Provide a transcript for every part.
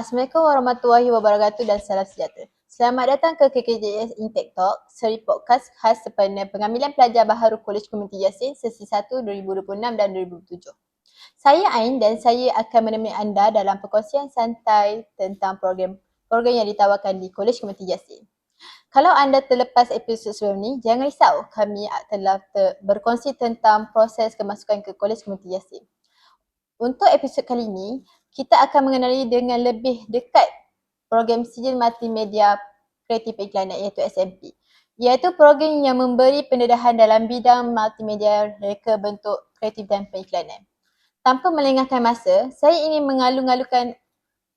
Assalamualaikum warahmatullahi wabarakatuh dan salam sejahtera. Selamat datang ke KKJS Intake Talk, seri podcast khas sempena pengambilan pelajar baharu Kolej Komuniti Yasin sesi 1 2026 dan 2027. Saya Ain dan saya akan menemani anda dalam perkongsian santai tentang program yang ditawarkan di Kolej Komuniti Yasin. Kalau anda terlepas episod sebelum ni, jangan risau, kami telah berkongsi tentang proses kemasukan ke Kolej Komuniti Yasin. Untuk episod kali ini, kita akan mengenali dengan lebih dekat program Sijil Multimedia Kreatif Iklanan iaitu SMP. Iaitu program yang memberi pendedahan dalam bidang multimedia reka bentuk kreatif dan periklanan. Tanpa melengahkan masa, saya ingin mengalu-alukan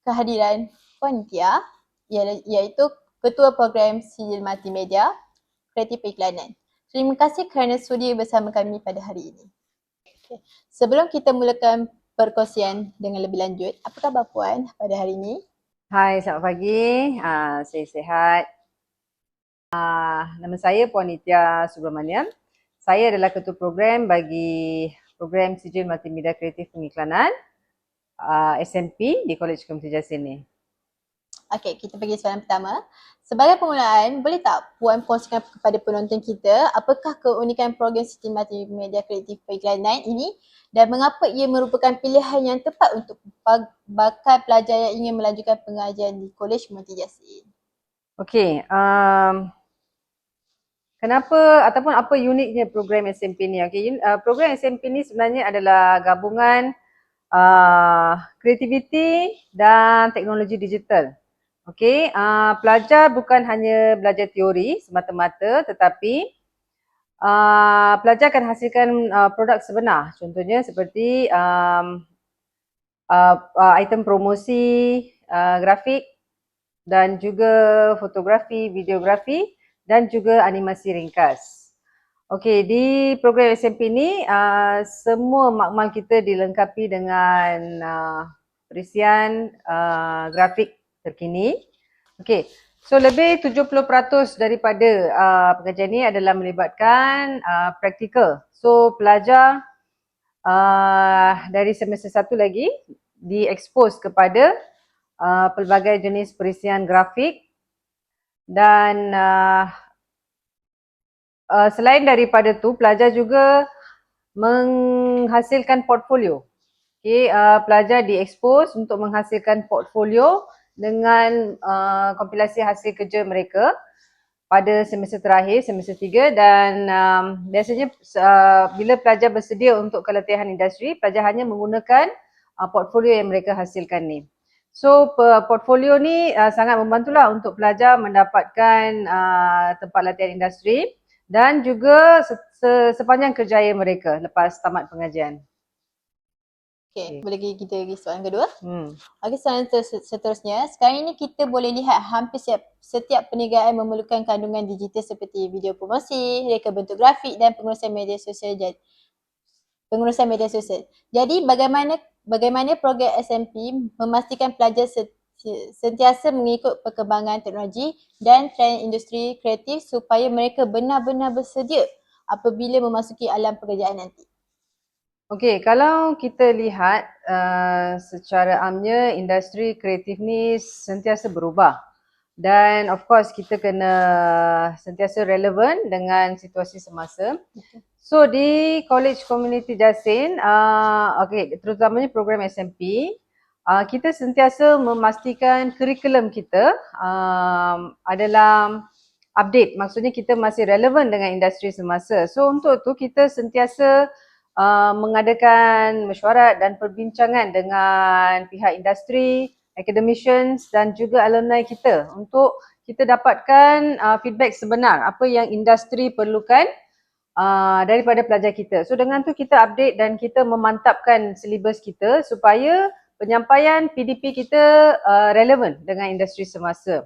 kehadiran Puan Tia, iaitu Ketua Program Sijil Multimedia Kreatif Periklanan. Terima kasih kerana sudi bersama kami pada hari ini. Okay. Sebelum kita mulakan perkongsian dengan lebih lanjut, apa khabar Puan pada hari ini? Hai, selamat pagi. Saya sihat. Nama saya Puan Nitya Subramaniam. Saya adalah ketua program bagi program Sijil Multimedia Kreatif Pengiklanan SMP di Kolej Komuniti Yasin ni. Okey, kita pergi soalan pertama. Sebagai permulaan, boleh tak Puan kongsikan kepada penonton kita apakah keunikan program Sijil Multimedia Kreatif Periklanan ini dan mengapa ia merupakan pilihan yang tepat untuk bakal pelajar yang ingin melanjutkan pengajian di Kolej Komuniti Yasin? Okey, kenapa ataupun apa uniknya program SMP ni? Okey, program SMP ni sebenarnya adalah gabungan kreativiti dan teknologi digital. Okey, pelajar bukan hanya belajar teori semata-mata tetapi pelajar akan hasilkan produk sebenar. Contohnya seperti item promosi, grafik dan juga fotografi, videografi dan juga animasi ringkas. Okey, di program SMP ni semua makmal kita dilengkapi dengan perisian grafik terkini. Okey, so lebih 70% daripada pengajian ni adalah melibatkan praktikal. So pelajar dari semester 1 lagi diekspos kepada pelbagai jenis perisian grafik dan selain daripada tu pelajar juga menghasilkan portfolio. Okay, pelajar diekspos untuk menghasilkan portfolio dengan kompilasi hasil kerja mereka pada semester terakhir, semester 3 dan biasanya bila pelajar bersedia untuk kelatihan industri, pelajar hanya menggunakan portfolio yang mereka hasilkan ni. So portfolio ni sangat membantulah untuk pelajar mendapatkan tempat latihan industri dan juga sepanjang kerjaya mereka lepas tamat pengajian. Okey, boleh kita pergi soalan kedua? Okey, soalan seterusnya. Sekarang ini kita boleh lihat hampir setiap perniagaan memerlukan kandungan digital seperti video promosi, reka bentuk grafik dan pengurusan media sosial. Jadi bagaimana program SMP memastikan pelajar sentiasa mengikut perkembangan teknologi dan trend industri kreatif supaya mereka benar-benar bersedia apabila memasuki alam pekerjaan nanti? Okey, kalau kita lihat secara amnya industri kreatif ni sentiasa berubah dan of course kita kena sentiasa relevan dengan situasi semasa. So di Kolej Komuniti Yasin, okey, terutamanya program SMP, kita sentiasa memastikan kurikulum kita adalah update. Maksudnya kita masih relevan dengan industri semasa. So untuk tu kita sentiasa mengadakan mesyuarat dan perbincangan dengan pihak industri, academicians dan juga alumni kita untuk kita dapatkan feedback sebenar apa yang industri perlukan daripada pelajar kita. So dengan tu kita update dan kita memantapkan silibus kita supaya penyampaian PDP kita relevan dengan industri semasa.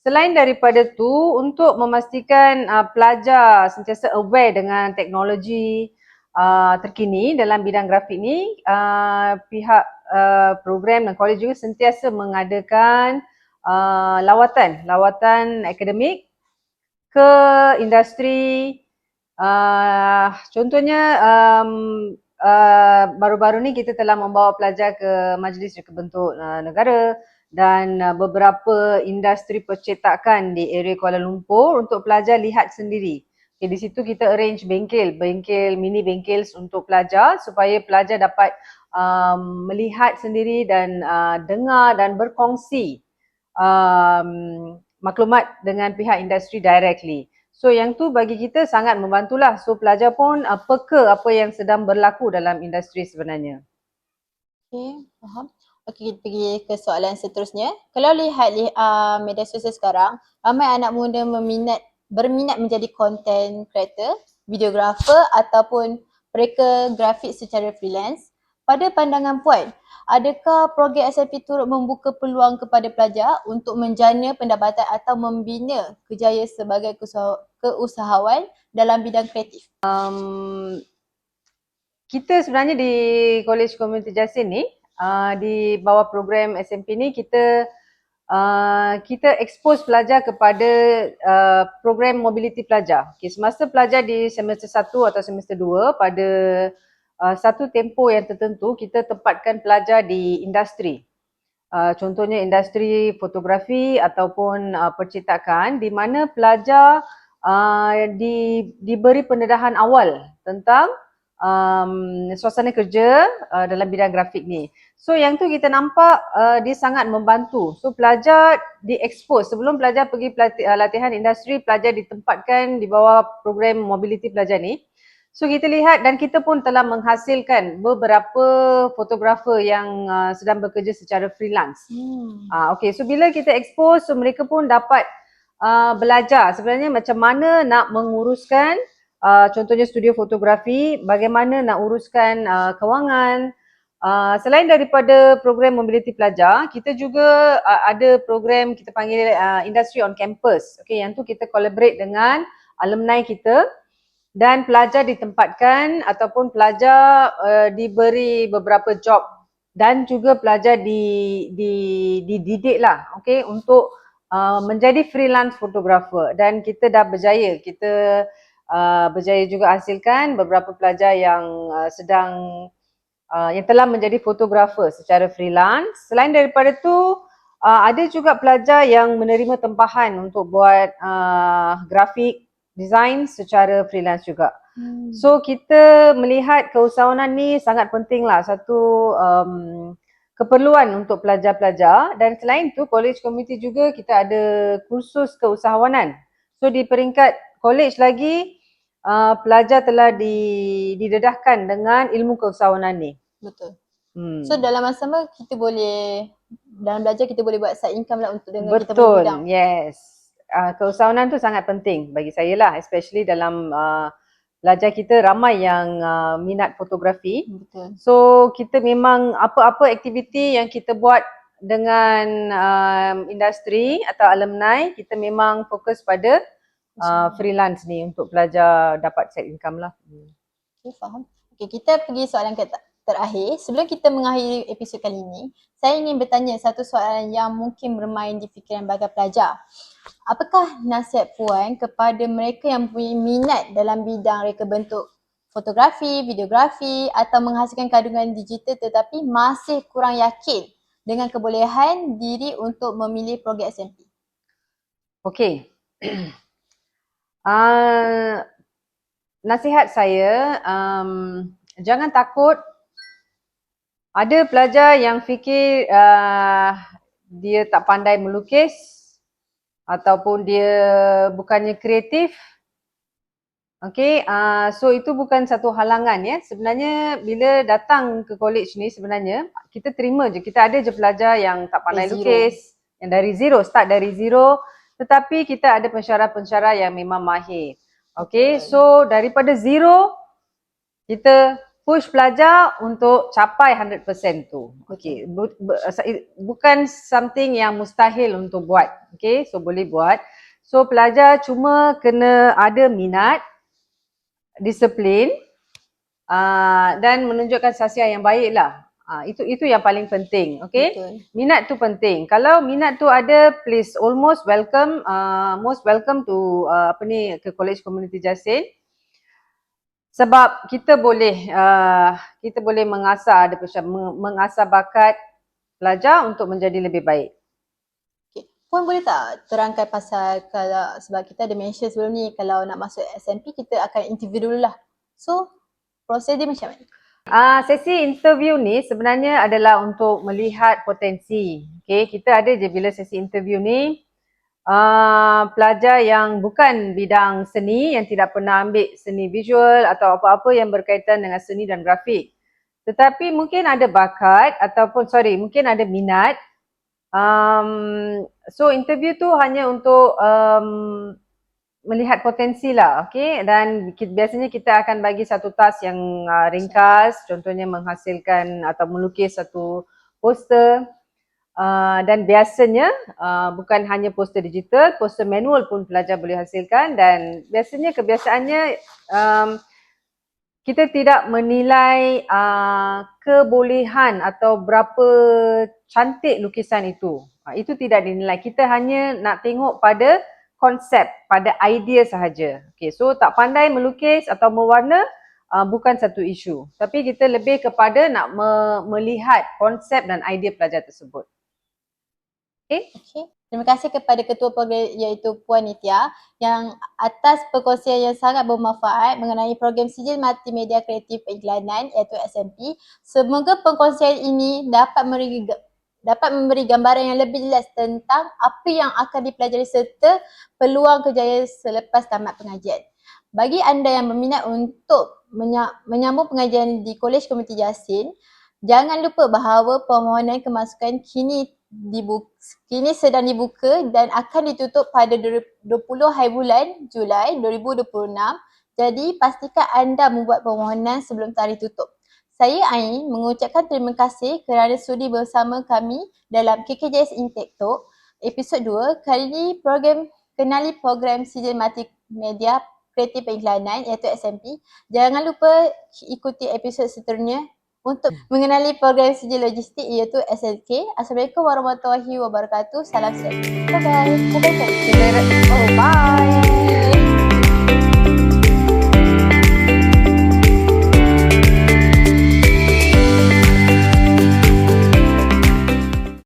Selain daripada tu, untuk memastikan pelajar sentiasa aware dengan teknologi terkini dalam bidang grafik ni, pihak program dan kolej juga sentiasa mengadakan lawatan akademik ke industri. Contohnya baru-baru ni kita telah membawa pelajar ke Majlis Reka Bentuk Negara dan beberapa industri percetakan di area Kuala Lumpur untuk pelajar lihat sendiri. Okay, di situ kita arrange mini bengkel untuk pelajar supaya pelajar dapat melihat sendiri dan dengar dan berkongsi maklumat dengan pihak industri directly. So yang tu bagi kita sangat membantulah. So pelajar pun peka apa yang sedang berlaku dalam industri sebenarnya. Okay, faham. Okay, kita pergi ke soalan seterusnya. Kalau lihat media sosial sekarang, ramai anak muda berminat menjadi content creator, videographer ataupun mereka grafik secara freelance. Pada pandangan Puan, adakah program SMP turut membuka peluang kepada pelajar untuk menjana pendapatan atau membina kerjaya sebagai keusahawan dalam bidang kreatif? Kita sebenarnya di College Community Jasin ni, di bawah program SMP ni kita expose pelajar kepada program mobility pelajar. Okay, semasa pelajar di semester 1 atau semester 2 pada satu tempoh yang tertentu kita tempatkan pelajar di industri. Contohnya industri fotografi ataupun percetakan di mana pelajar diberi pendedahan awal tentang suasana kerja dalam bidang grafik ni. So yang tu kita nampak dia sangat membantu. So pelajar di-expose sebelum pelajar pergi latihan industri, pelajar ditempatkan di bawah program mobility pelajar ni. So kita lihat dan kita pun telah menghasilkan beberapa fotografer yang sedang bekerja secara freelance. Okay, so bila kita expose, so mereka pun dapat belajar sebenarnya macam mana nak menguruskan contohnya studio fotografi, bagaimana nak uruskan kewangan. Selain daripada program mobility pelajar, kita juga ada program kita panggil Industry on Campus. Okay, yang tu kita collaborate dengan alumni kita dan pelajar ditempatkan ataupun pelajar diberi beberapa job dan juga pelajar dididik lah, okay, untuk menjadi freelance photographer dan kita dah berjaya. Kita berjaya juga hasilkan beberapa pelajar yang yang telah menjadi fotografer secara freelance. Selain daripada tu, ada juga pelajar yang menerima tempahan untuk buat grafik design secara freelance juga. So kita melihat keusahawanan ni sangat penting lah, satu keperluan untuk pelajar-pelajar. Dan selain tu college community juga kita ada kursus keusahawanan. So di peringkat college lagi pelajar telah didedahkan dengan ilmu keusahawanan ni. Betul. So dalam masa sama dalam belajar kita boleh buat side income lah untuk dengan kita punya bidang. Betul, yes. Keusahawanan tu sangat penting bagi saya lah, especially dalam pelajar kita ramai yang minat fotografi. Betul. So kita memang apa-apa aktiviti yang kita buat dengan industri atau alumni, kita memang fokus pada freelance ni untuk pelajar dapat side income lah. Okay, faham. Okay, kita pergi soalan terakhir. Sebelum kita mengakhiri episod kali ini, saya ingin bertanya satu soalan yang mungkin bermain di fikiran bagi pelajar. Apakah nasihat Puan kepada mereka yang punya minat dalam bidang reka bentuk fotografi, videografi atau menghasilkan kandungan digital tetapi masih kurang yakin dengan kebolehan diri untuk memilih program SMP? Okay. Nasihat saya, jangan takut. Ada pelajar yang fikir dia tak pandai melukis ataupun dia bukannya kreatif. Okay, so itu bukan satu halangan ya. Sebenarnya bila datang ke college ni sebenarnya kita terima je. Kita ada je pelajar yang tak pandai lukis, yang dari zero, start dari zero. Tetapi kita ada pensyarah-pensyarah yang memang mahir. Okay, so daripada zero kita push pelajar untuk capai 100% tu. Okay, bukan something yang mustahil untuk buat. Okay, so boleh buat. So pelajar cuma kena ada minat, disiplin dan menunjukkan sasiah yang baik lah. Itu yang paling penting. Okay, betul. Minat tu penting. Kalau minat tu ada, please most welcome to ke College Community Jasin. Sebab kita boleh mengasah bakat pelajar untuk menjadi lebih baik. Puan boleh tak terangkan pasal kalau sebab kita ada mention sebelum ni kalau nak masuk SMP kita akan interview dulu lah. So, proses dia macam mana? Sesi interview ni sebenarnya adalah untuk melihat potensi. Okay, kita ada je bila sesi interview ni pelajar yang bukan bidang seni, yang tidak pernah ambil seni visual atau apa-apa yang berkaitan dengan seni dan grafik. Tetapi mungkin ada bakat ataupun mungkin ada minat. So interview tu hanya untuk melihat potensi lah, okay? Dan biasanya kita akan bagi satu task yang ringkas, contohnya menghasilkan atau melukis satu poster. Dan biasanya bukan hanya poster digital, poster manual pun pelajar boleh hasilkan. Dan biasanya kebiasaannya kita tidak menilai kebolehan atau berapa cantik lukisan itu. Itu tidak dinilai. Kita hanya nak tengok pada konsep, pada idea sahaja. Okay, so tak pandai melukis atau mewarna bukan satu isu. Tapi kita lebih kepada nak melihat konsep dan idea pelajar tersebut. Okay? Terima kasih kepada Ketua Program iaitu Puan Nitya yang atas perkongsian yang sangat bermanfaat mengenai program Sijil Multimedia Kreatif Pengiklanan iaitu SMP. Semoga perkongsian ini dapat memberi gambaran yang lebih jelas tentang apa yang akan dipelajari serta peluang kerjaya selepas tamat pengajian. Bagi anda yang berminat untuk menyambung pengajian di Kolej Komuniti Jasin, jangan lupa bahawa permohonan kemasukan kini sedang dibuka dan akan ditutup pada 20 hari bulan Julai 2026. Jadi pastikan anda membuat permohonan sebelum tarikh tutup. Saya Ain mengucapkan terima kasih kerana sudi bersama kami dalam KKJS Intake Talk episod 2. Kali ini kenali program Sijil Multimedia Kreatif Pengiklanan iaitu SMP. Jangan lupa ikuti episod seterusnya untuk mengenali program sijil logistik iaitu SLK. Assalamualaikum warahmatullahi wabarakatuh. Salam sejahtera. Bye-bye. Bye.